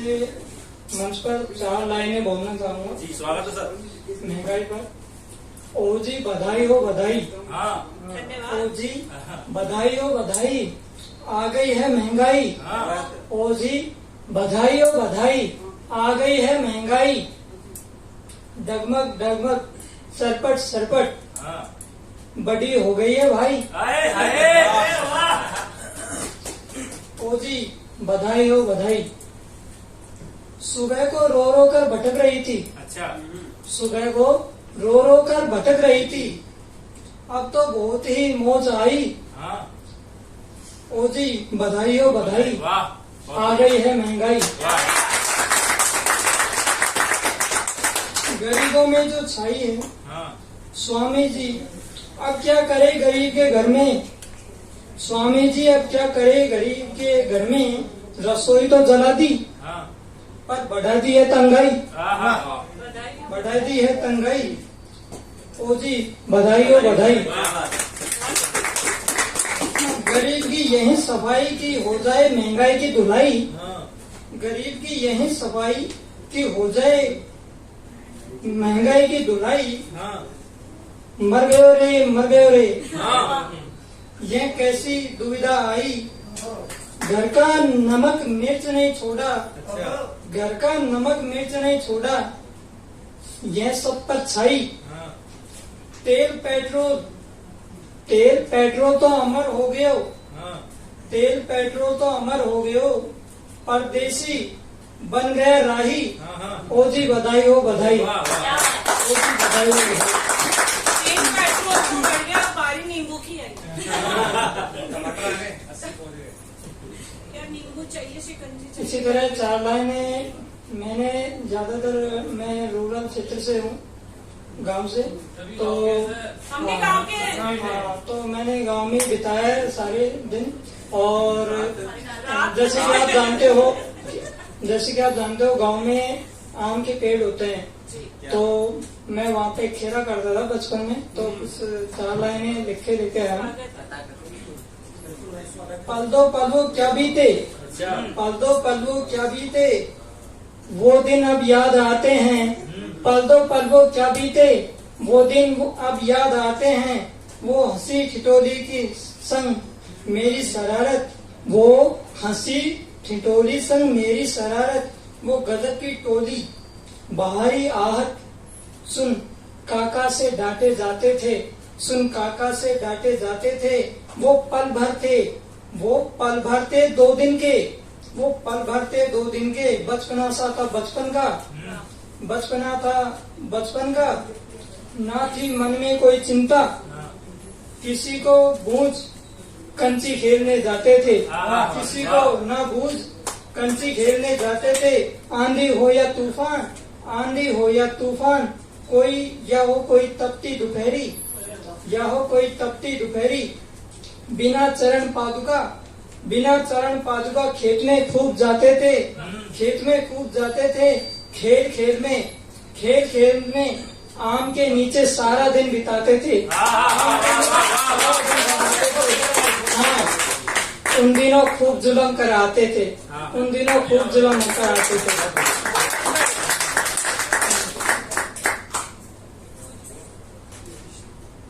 से मंच पर 4 लाइनें बोलना चाहूंगा। जी स्वागत है सर। महंगाई पर। ओ जी बधाई हो बधाई। हाँ ओ जी बधाई हो बधाई, आ गई है महंगाई। हाँ ओ जी बधाई हो बधाई, आ गई है महंगाई। डगमग डगमग सरपट सरपट, हाँ बड़ी हो गई है भाई। आए आए वाह। ओ जी बधाई हो बधाई। सुबह को रो रो कर भटक रही थी। अच्छा सुबह को रो रो कर भटक रही थी, अब तो बहुत ही मौज आई। हाँ ओ जी बधाई हो बधाई, वाह आ गई है महंगाई। वाह। गरीबों में जो छाई है हाँ स्वामी जी, अब क्या करे गरीब के घर में। स्वामी जी अब क्या करे गरीब के घर में, रसोई तो जला दी हाँ पर बढ़ा दी है तंगाई। हाँ बढ़ा दी है तंगाई। ओ जी बधाई हो बधाई। गरीब की यही सफाई की हो जाए महंगाई की धुलाई। गरीब की यही सफाई की हो जाए महंगाई की धुलाई। मर गयो रे मर गयो रे, यह कैसी दुविधा आई। घर का नमक मिर्च नहीं छोड़ा, घर का नमक मिर्च नहीं छोड़ा, यह सब पर छाई। तेल पेट्रोल तो अमर हो गयो, तेल पेट्रोल तो अमर हो गयो, परदेसी बन गया राही। ओ जी बधाई हो बधाई। ओ जी बधाई हो बधाई। तेल पेट्रोल तो बढ़ गया, बारी नींबू की आई। क्या नींबू चाहिए शिकंजी चाहिए? इसी तरह 4 लाइनें। मैंने ज्यादातर मैं रूरल क्षेत्र से हूँ, गांव से, तो हमने गांव के हाँ, तो मैंने गांव में बिताया है सारे दिन। और जैसे कि आप जानते हो गांव में आम के पेड़ होते हैं, तो मैं वहाँ पे खेला करता था बचपन में। तो कुछ 4 लाइनें लिखे लेके आया। पल दो क्या बीते, पल दो क्या बीते, वो दिन अब याद आते हैं। पल दो क्या बीते, वो दिन अब याद आते हैं। वो हंसी ठिठोली की संग मेरी शरारत, वो हंसी ठिठोली संग मेरी शरारत, वो गजब की टोली बाहरी आहट। सुन काका से डांटे जाते थे, सुन काका से डांटे जाते थे, वो पल भर थे 2 दिन के, वो पल भर थे 2 दिन के। बचपना सा था बचपन का, बचपना था बचपन का, ना थी मन में कोई चिंता। किसी को बूझ कंची खेलने जाते थे, किसी को ना बूझ कंची खेलने जाते थे। आंधी हो या तूफान, आंधी हो या तूफान, कोई या हो कोई तपती दोपहरी, या हो कोई तपती दोपहरी। बिना चरण पादुका खेत में खूब जाते थे, खेत में खूब जाते थे। खेल में आम के नीचे सारा दिन बिताते थे। हाँ, उन दिनों खूब जुल्म कराते थे, उन दिनों खूब जुल्म कराते थे।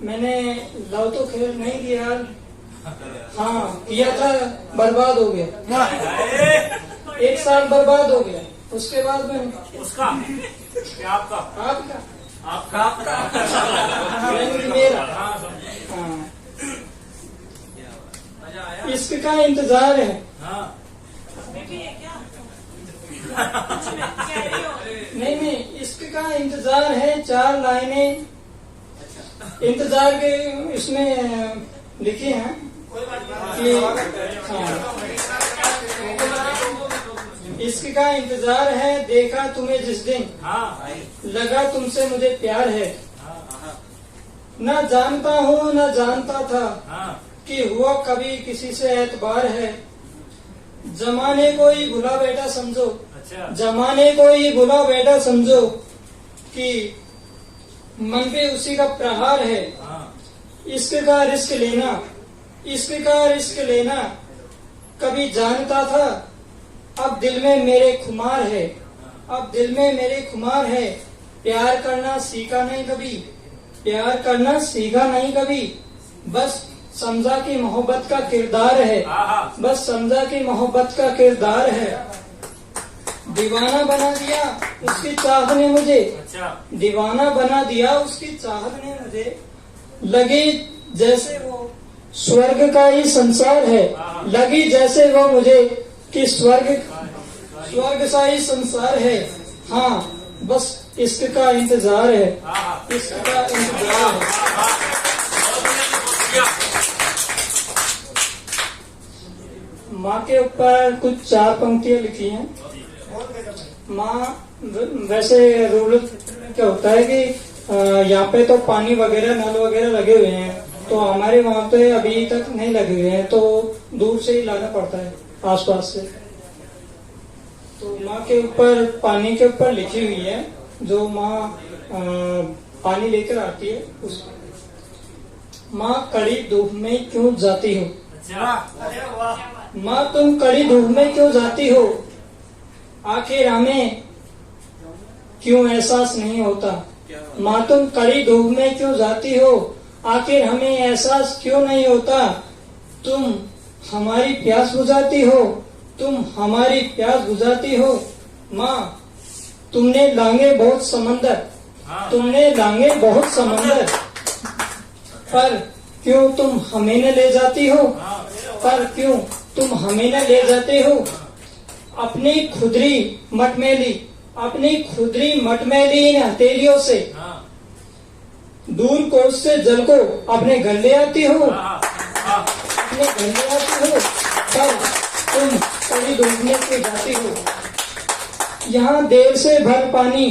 मैंने लव तो खेल नहीं किया, हाँ किया था, बर्बाद हो गया। 1 साल बर्बाद हो गया। उसके बाद में उसका क्या आपका मेरा इश्क का इंतजार है। में भी है क्या? नहीं इश्क का इंतजार है। 4 लाइनें इंतजार के इसमें लिखी हैं कि इश्क का इंतजार है, देखा तुम्हें जिस दिन, लगा तुमसे मुझे प्यार है। न जानता हूँ न जानता था कि हुआ कभी किसी से एतबार है। जमाने को ही भुला बैठा समझो, जमाने को ही भुला बैठा समझो, कि मन पे उसी का प्रहार है। इश्क का रिस्क लेना, इश्क का रिस्क लेना, कभी जानता था अब दिल में मेरे खुमार है, अब दिल में मेरे खुमार है, प्यार करना सीखा नहीं कभी, प्यार करना सीखा नहीं कभी, बस समझा कि मोहब्बत का किरदार है, बस समझा कि मोहब्बत का किरदार है। दीवाना बना दिया उसकी चाहत ने मुझे, दीवाना बना दिया उसकी चाहत ने मुझे, लगी जैसे वो स्वर्ग का ही संसार है, लगी जैसे वो मुझे कि स्वर्ग सा ही संसार है। हाँ, बस इश्क का इंतजार है, इश्क का इंतजार है। माँ के ऊपर कुछ 4 पंक्तियाँ लिखी हैं। माँ, वैसे रूरल में क्या होता है कि यहाँ पे तो पानी वगैरह नल वगैरह लगे हुए हैं, तो हमारे वहाँ पे अभी तक नहीं लगे हुए हैं, तो दूर से ही लाना पड़ता है आसपास से। तो माँ के ऊपर पानी के ऊपर लिखी हुई है, जो माँ पानी लेकर आती है उस। माँ कड़ी धूप में क्यों जाती हो, माँ तुम कड़ी धूप में क्यों जाती हो, आखिर हमें क्यों एहसास नहीं होता। माँ तुम कड़ी धूप में क्यों जाती हो, आखिर हमें एहसास क्यों नहीं होता। तुम हमारी प्यास बुझाती हो, तुम हमारी प्यास बुझाती हो। माँ तुमने लांगे बहुत समंदर, तुमने लांगे बहुत समंदर, पर क्यों तुम हमें न ले जाती हो, पर क्यों तुम हमें न ले जाते हो। अपनी खुदरी मटमैली, अपनी खुदरी मटमैली इन हथेलियों से दूर कोस से जल को अपने घर ले आती हो, अपने घर ले आती हो, पर तुम कड़ी धूप में क्यों जाती हो। यहाँ देर से भर पानी,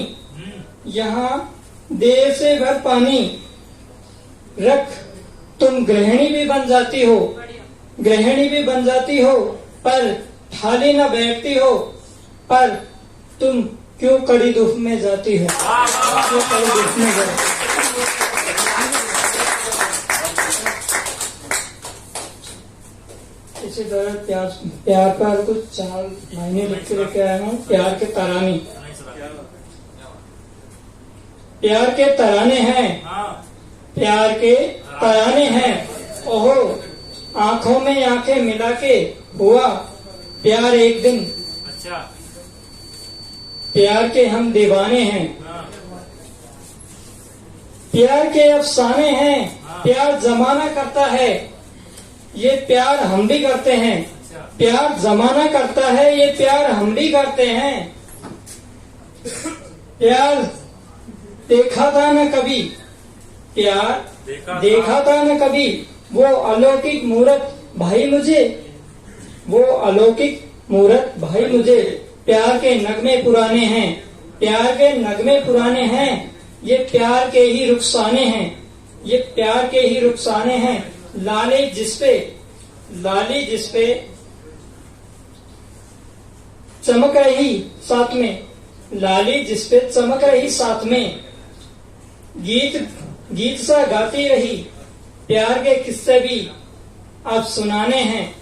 यहाँ देर से भर पानी रख तुम गृहिणी भी बन जाती हो, गृहिणी भी बन जाती हो, पर थाली न बैठती हो। पर तुम क्यों कड़ी धूप में जाती हो, क्यों कड़ी धूप में जाती हो। इसी तरह प्यार पर कुछ 4 महीने लिख के लेके आया हूँ। प्यार के तराने, प्यार के तराने हैं, प्यार के तराने हैं। ओहो आंखों में आंखें मिला के हुआ प्यार एक दिन, प्यार के हम दीवाने हैं, प्यार के अफसाने हैं। प्यार जमाना करता है, ये प्यार हम भी करते हैं, प्यार जमाना करता है, ये प्यार हम भी करते हैं। प्यार देखा था न कभी, प्यार देखा था न कभी, वो अलौकिक मूरत भाई मुझे, वो अलौकिक मूरत भाई मुझे। प्यार के नगमे पुराने हैं, प्यार के नगमे पुराने हैं, ये प्यार के ही रुखसाने हैं, ये प्यार के ही रुखसाने हैं। लाली जिसपे चमक रही साथ में, लाली जिसपे चमक रही साथ में, गीत सा गाती रही। प्यार के किस्से भी अब सुनाने हैं,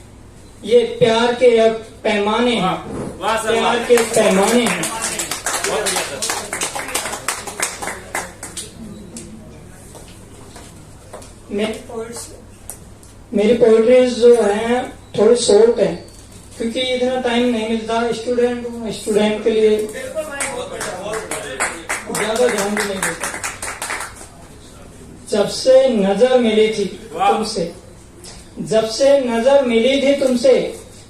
ये प्यार के अब पैमाने हैं, प्यार के पैमाने हैं। मेरी पोइट्रीज जो हैं थोड़ी शॉर्ट है, क्योंकि इतना टाइम नहीं मिलता। स्टूडेंट हूँ, स्टूडेंट के लिए ज्यादा ध्यान भी नहीं देता। जब से नजर मिली थी तुमसे, जब से नजर मिली थी तुमसे,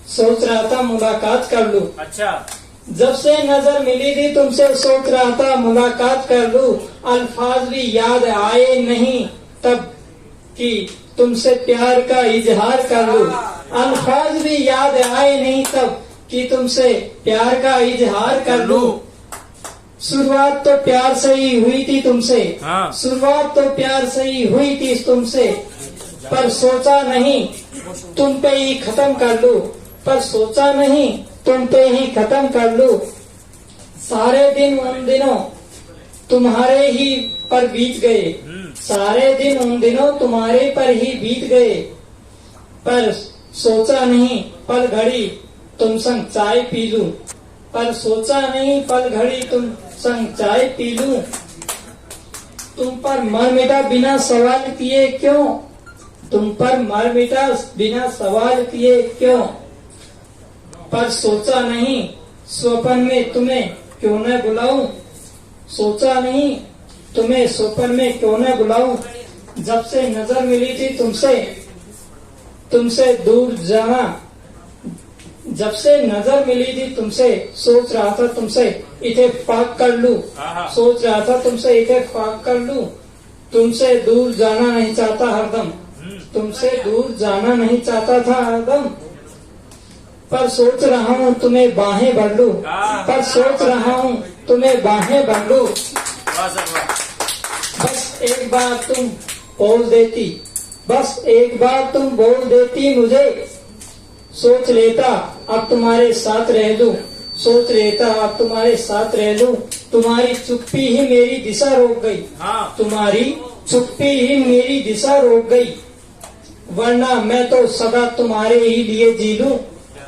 सोच रहा था मुलाकात कर लूं। जब से नजर मिली थी तुमसे, सोच रहा था मुलाकात कर लूं। अल्फाज भी याद आए नहीं तब कि तुमसे प्यार का इजहार कर लूं। अल्फाज भी याद आए नहीं तब कि तुमसे प्यार का इजहार कर लूं। शुरुआत तो प्यार से ही हुई थी तुमसे, शुरुआत तो प्यार से ही हुई थी तुमसे, पर सोचा नहीं तुम पे ही खत्म कर लूं, पर सोचा नहीं तुम पे ही खत्म कर लूं। सारे दिन उन दिनों तुम्हारे ही पर बीत गए, सारे दिन उन दिनों तुम्हारे पर ही बीत गए, पर सोचा नहीं पल घड़ी तुम संग चाय पी लूं, पर सोचा नहीं पल घड़ी तुम संग चाय पी लूं। तुम पर मर मिटा बिना सवाल किए क्यों, तुम पर मर मिटा बिना सवाल किए क्यों। पर सोचा नहीं स्वप्न में तुम्हें क्यों न बुलाऊं, सोचा नहीं तुम्हें स्वप्न में क्यों न बुलाऊं। जब से नजर मिली थी तुमसे दूर जाना, जब से नजर मिली थी तुमसे सोच रहा था तुमसे इत्तेफाक कर लूं, सोच रहा था तुमसे इत्तेफाक कर लूं। तुमसे दूर जाना नहीं चाहता हरदम, तुमसे दूर जाना नहीं चाहता था हरदम। पर सोच रहा हूँ तुम्हें बाहें भर लूं, पर सोच रहा हूँ तुम्हें बाहें भर लूं। वाह सर वाह। बस एक बार तुम बोल देती, बस एक बार तुम बोल देती मुझे, सोच लेता अब तुम्हारे साथ रह लूं, सोच लेता अब तुम्हारे साथ रह लूं। तुम्हारी चुप्पी ही मेरी दिशा रोक गई, हाँ। तुम्हारी चुप्पी ही मेरी दिशा रोक गई। वरना मैं तो सदा तुम्हारे ही लिए जी लूं,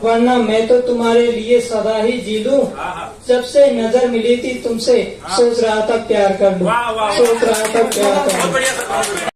वरना मैं तो तुम्हारे लिए सदा ही जी लूं। जब से नजर मिली थी तुमसे सोच रहा था प्यार कर लूं, वाह, वाह, वाह। सोच रहा था प्यार कर बहुत लूं। बढ़िया सर, बहुत बढ़िया।